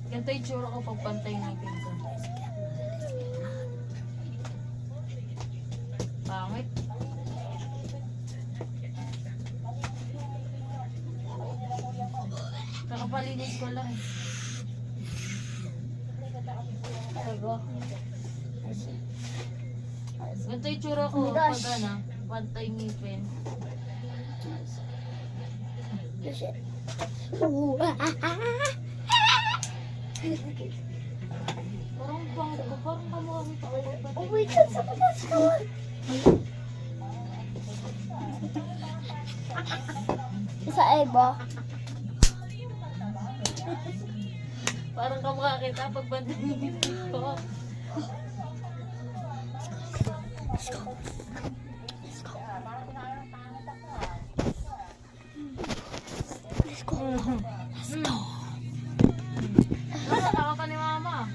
Ganito yung tsura ko pag pantay natin ko. Pangit. Kakapalinis ko lang eh. Tago. Ganito yung tsura ko pag ano, pantay ngipin. Parang bangit ko, parang kamukha ko. Oh my God, sa patas ka man. Sa eba. Parang kamukha kita pag bantay ngipin ko. Natawa ka ni mama.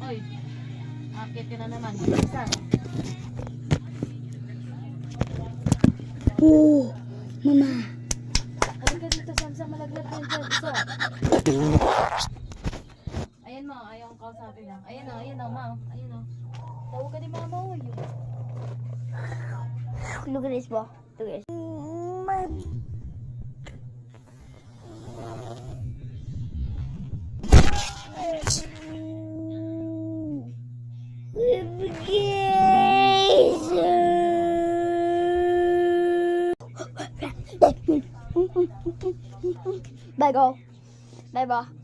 Oy, akit ka na naman. Isa. Oh, mama. Halika dito, Samsa, malaglag yan dyan. Isa. Ayan mo, ayaw ang kausapin lang. Ayan o, ma. Ayan o. Tawag ka ni mama, oy. Look at this, bro. Look at this. Bye, go. Bye, bro.